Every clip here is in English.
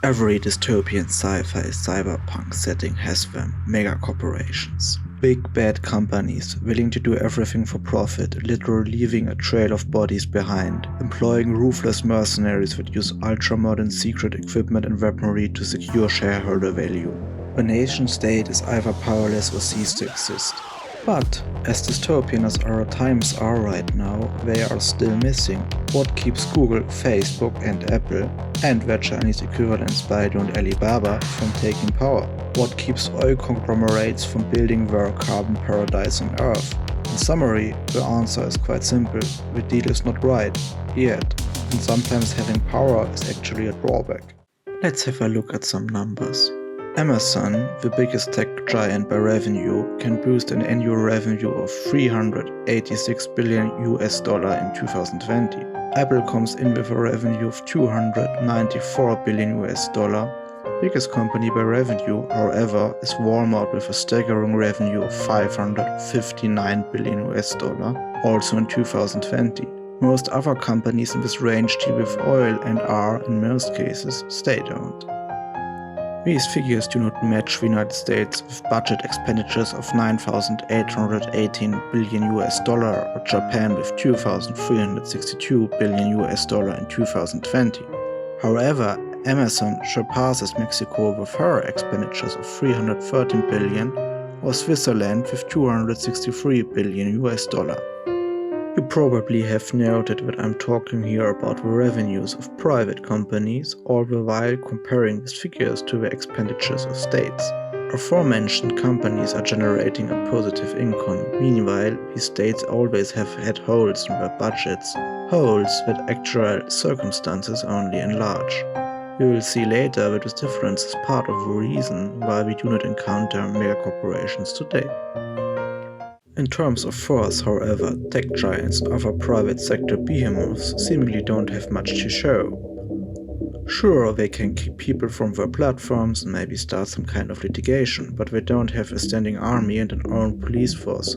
Every dystopian sci-fi cyberpunk setting has them, megacorporations. Big bad companies, willing to do everything for profit, literally leaving a trail of bodies behind, employing ruthless mercenaries that use ultra-modern secret equipment and weaponry to secure shareholder value. The nation-state is either powerless or ceased to exist. But, as dystopian as our times are right now, they are still missing what keeps Google, Facebook and Apple, and their Chinese equivalents Baidu and Alibaba, from taking power. What keeps oil conglomerates from building their carbon paradise on Earth. In summary, the answer is quite simple: the deal is not right, yet, and sometimes having power is actually a drawback. Let's have a look at some numbers. Amazon, the biggest tech giant by revenue, can boost an annual revenue of $386 billion in 2020. Apple comes in with a revenue of $294 billion. Biggest company by revenue, however, is Walmart with a staggering revenue of $559 billion, also in 2020. Most other companies in this range deal with oil and are, in most cases, state-owned. These figures do not match the United States with budget expenditures of $9,818 billion or Japan with $2,362 billion in 2020. However, Amazon surpasses Mexico with her expenditures of $313 billion or Switzerland with $263 billion. You probably have noted that I'm talking here about the revenues of private companies, all the while comparing these figures to the expenditures of states. Aforementioned companies are generating a positive income, meanwhile these states always have had holes in their budgets, holes that actual circumstances only enlarge. We will see later that this difference is part of the reason why we do not encounter megacorporations today. In terms of force, however, tech giants and other private sector behemoths seemingly don't have much to show. Sure, they can kick people from their platforms and maybe start some kind of litigation, but they don't have a standing army and an own police force.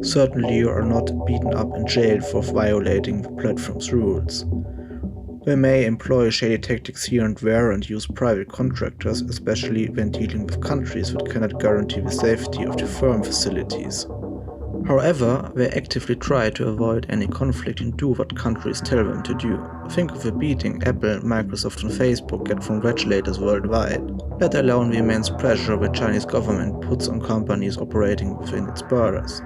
Certainly you are not beaten up in jail for violating the platform's rules. They may employ shady tactics here and there and use private contractors, especially when dealing with countries that cannot guarantee the safety of the firm facilities. However, they actively try to avoid any conflict and do what countries tell them to do. Think of the beating Apple, Microsoft and Facebook get from regulators worldwide, let alone the immense pressure the Chinese government puts on companies operating within its borders.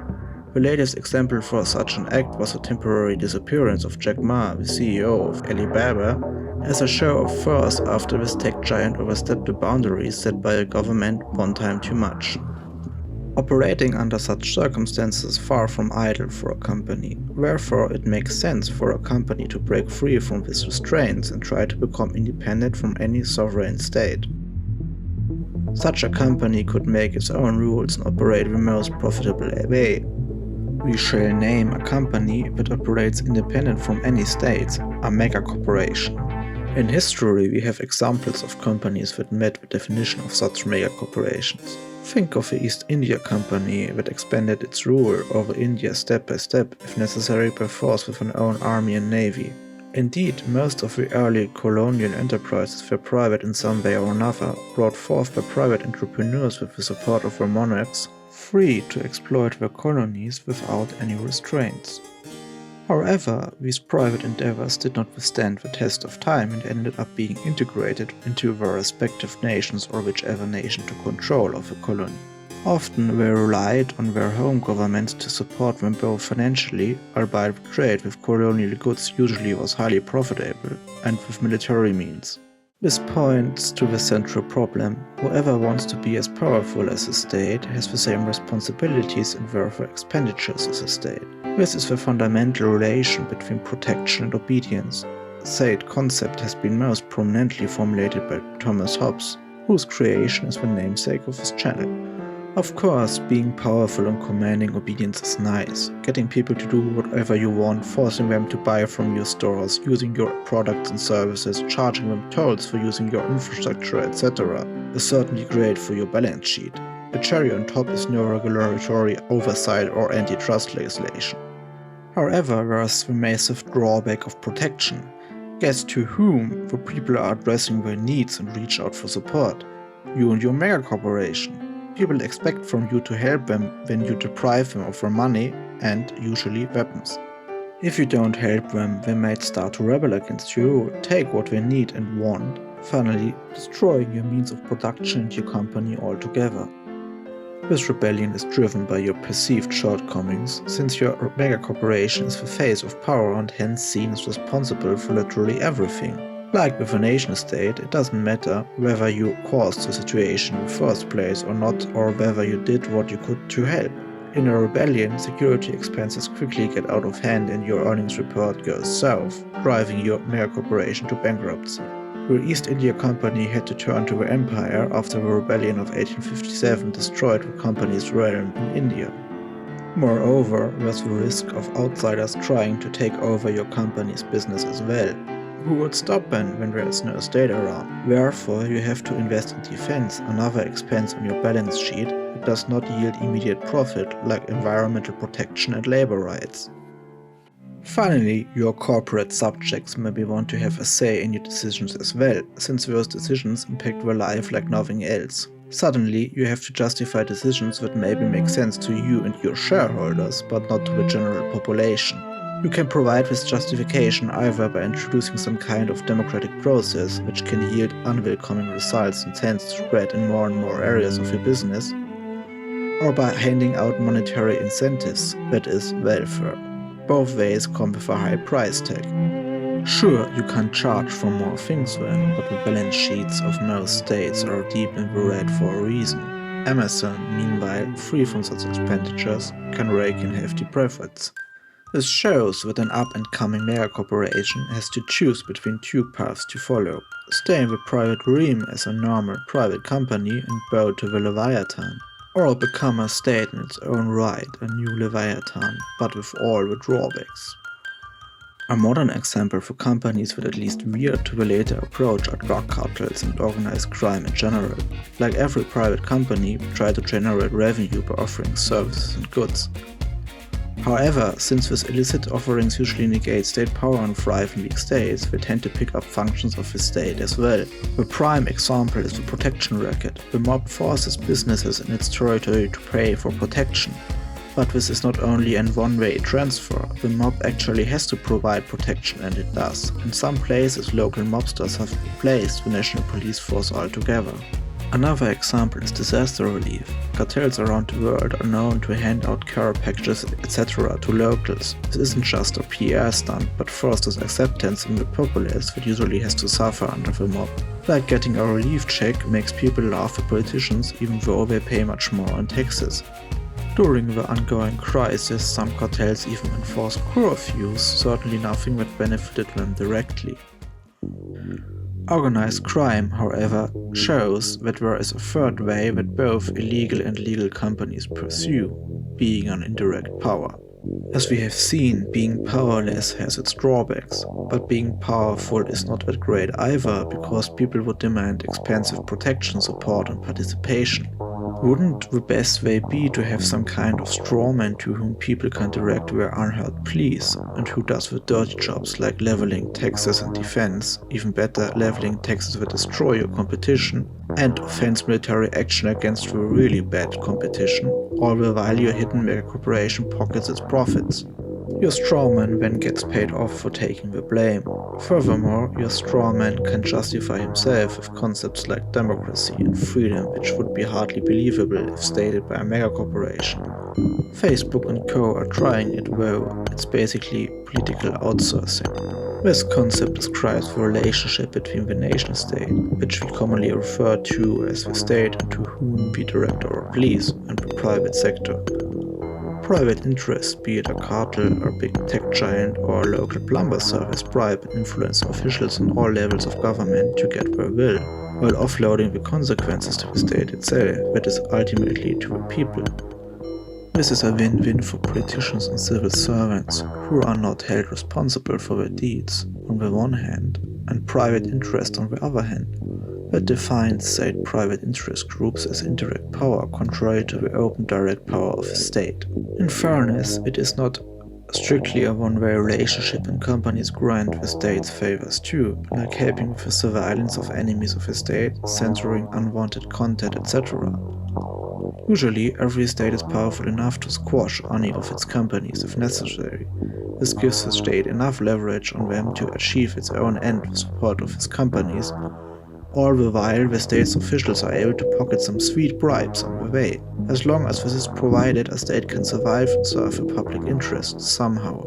The latest example for such an act was the temporary disappearance of Jack Ma, the CEO of Alibaba, as a show of force after this tech giant overstepped the boundaries set by a government one time too much. Operating under such circumstances is far from idle for a company, therefore it makes sense for a company to break free from these restraints and try to become independent from any sovereign state. Such a company could make its own rules and operate the most profitable way. We shall name a company that operates independent from any states, a megacorporation. In history, we have examples of companies that met the definition of such megacorporations. Think of the East India Company that expanded its rule over India step by step, if necessary by force, with an own army and navy. Indeed, most of the early colonial enterprises were private in some way or another, brought forth by private entrepreneurs with the support of their monarchs, free to exploit their colonies without any restraints. However, these private endeavors did not withstand the test of time and ended up being integrated into their respective nations or whichever nation took control of the colony. Often they relied on their home governments to support them both financially, albeit the trade with colonial goods usually was highly profitable, and with military means. This points to the central problem: whoever wants to be as powerful as a state has the same responsibilities and therefore expenditures as a state. This is the fundamental relation between protection and obedience. The said concept has been most prominently formulated by Thomas Hobbes, whose creation is the namesake of his channel. Of course, being powerful and commanding obedience is nice. Getting people to do whatever you want, forcing them to buy from your stores, using your products and services, charging them tolls for using your infrastructure, etc. is certainly great for your balance sheet. The cherry on top is no regulatory oversight or antitrust legislation. However, there is the massive drawback of protection. Guess to whom the people are addressing their needs and reach out for support? You and your megacorporation. People expect from you to help them when you deprive them of their money and, usually, weapons. If you don't help them, they might start to rebel against you, take what they need and want, finally destroying your means of production and your company altogether. This rebellion is driven by your perceived shortcomings, since your megacorporation is the face of power and hence seen as responsible for literally everything. Like with a nation-state, it doesn't matter whether you caused the situation in the first place or not, or whether you did what you could to help. In a rebellion, security expenses quickly get out of hand and your earnings report goes south, driving your megacorporation to bankruptcy. Your East India Company had to turn to the empire after the rebellion of 1857 destroyed the company's realm in India. Moreover, there's the risk of outsiders trying to take over your company's business as well. Who would stop them when there is no state around? Therefore, you have to invest in defense, another expense on your balance sheet that does not yield immediate profit, like environmental protection and labor rights. Finally, your corporate subjects maybe want to have a say in your decisions as well, since those decisions impact their life like nothing else. Suddenly, you have to justify decisions that maybe make sense to you and your shareholders, but not to the general population. You can provide this justification either by introducing some kind of democratic process, which can yield unwelcoming results and tends to spread in more and more areas of your business, or by handing out monetary incentives, that is, welfare. Both ways come with a high price tag. Sure, you can charge for more things then, but the balance sheets of most states are deep in the red for a reason. Amazon, meanwhile, free from such expenditures, can rake in hefty profits. This shows that an up-and-coming megacorporation has to choose between two paths to follow: stay in the private realm as a normal private company and bow to the Leviathan, or become a state in its own right, a new Leviathan, but with all the drawbacks. A modern example for companies that at least veer to the later approach are drug cartels and organized crime in general. Like every private company, try to generate revenue by offering services and goods. However, since these illicit offerings usually negate state power and thrive in weak states, they tend to pick up functions of the state as well. The prime example is the protection racket. The mob forces businesses in its territory to pay for protection. But this is not only a one-way transfer, the mob actually has to provide protection, and it does. In some places, local mobsters have replaced the national police force altogether. Another example is disaster relief. Cartels around the world are known to hand out care packages, etc. to locals. This isn't just a PR stunt, but fosters acceptance in the populace that usually has to suffer under the mob. Like getting a relief check makes people laugh at politicians even though they pay much more in taxes. During the ongoing crisis, some cartels even enforced curfews, certainly nothing that benefited them directly. Organized crime, however, shows that there is a third way that both illegal and legal companies pursue, being an indirect power. As we have seen, being powerless has its drawbacks, but being powerful is not that great either, because people would demand expensive protection, support and participation. Wouldn't the best way be to have some kind of strawman to whom people can direct their unheard pleas, and who does the dirty jobs like leveling taxes and defense, even better leveling taxes that destroy your competition, and offense military action against the really bad competition, all the while your hidden megacorporation pockets its profits. Your strawman then gets paid off for taking the blame. Furthermore, your strawman can justify himself with concepts like democracy and freedom, which would be hardly believable if stated by a megacorporation. Facebook and co. are trying it though, it's basically political outsourcing. This concept describes the relationship between the nation-state, which we commonly refer to as the state and to whom we direct our pleas, and the private sector. Private interests, be it a cartel or big tech giant or a local plumber service, bribe and influence officials on all levels of government to get their will, while offloading the consequences to the state itself, that is ultimately to the people. This is a win-win for politicians and civil servants, who are not held responsible for their deeds, on the one hand, and private interest on the other hand. That defines state private interest groups as indirect power, contrary to the open direct power of the state. In fairness, it is not Strictly a one-way relationship, and companies grind with states' favors too, like helping with the surveillance of enemies of a state, censoring unwanted content, etc. Usually, every state is powerful enough to squash any of its companies if necessary. This gives the state enough leverage on them to achieve its own end with support of its companies, all the while the state's officials are able to pocket some sweet bribes on the way. As long as this is provided, a state can survive and serve the public interest somehow.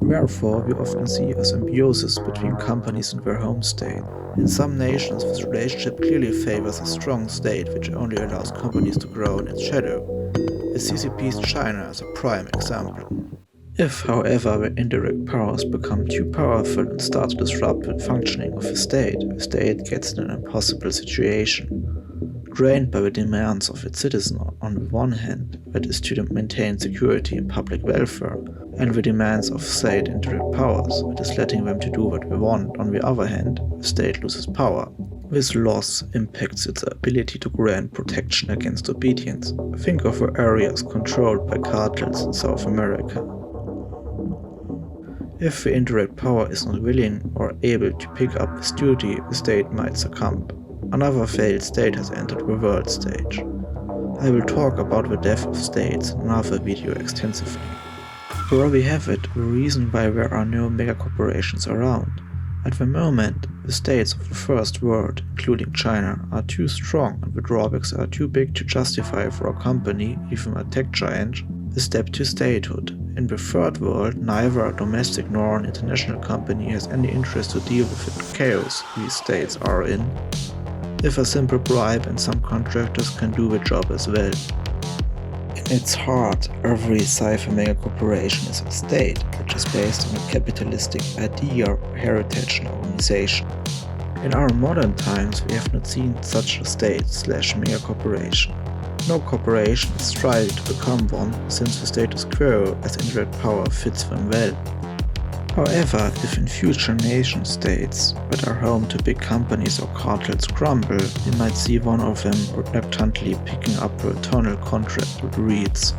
Therefore, we often see a symbiosis between companies and their home state. In some nations, this relationship clearly favors a strong state which only allows companies to grow in its shadow. The CCP's China is a prime example. If, however, the indirect powers become too powerful and start to disrupt the functioning of the state gets in an impossible situation. Drained by the demands of its citizens on the one hand, that is to maintain security and public welfare, and the demands of state indirect powers, that is letting them to do what they want on the other hand, the state loses power. This loss impacts its ability to grant protection against obedience. Think of the areas controlled by cartels in South America. If the indirect power is not willing or able to pick up this duty, the state might succumb. Another failed state has entered the world stage. I will talk about the death of states in another video extensively. Here we have it, the reason why there are no megacorporations around. At the moment, the states of the first world, including China, are too strong and the drawbacks are too big to justify for a company, even a tech giant, the step to statehood. In the third world, neither a domestic nor an international company has any interest to deal with the chaos these states are in, if a simple bribe and some contractors can do the job as well. In its heart, every sci-fi megacorporation is a state, which is based on a capitalistic idea, heritage and organization. In our modern times, we have not seen such a state/megacorporation. No corporation is striving to become one, since the status quo as indirect power fits them well. However, if in future nation-states that are home to big companies or cartels crumble, we might see one of them reluctantly picking up the eternal contract that reads,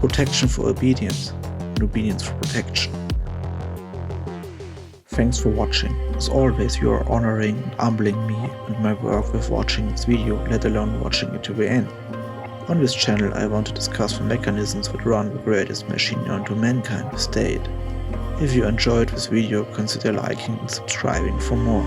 "Protection for obedience, and obedience for protection." Thanks for watching. As always, you are honoring and humbling me and my work with watching this video, let alone watching it to the end. On this channel I want to discuss the mechanisms that run the greatest machine known to mankind, the state. If you enjoyed this video, consider liking and subscribing for more.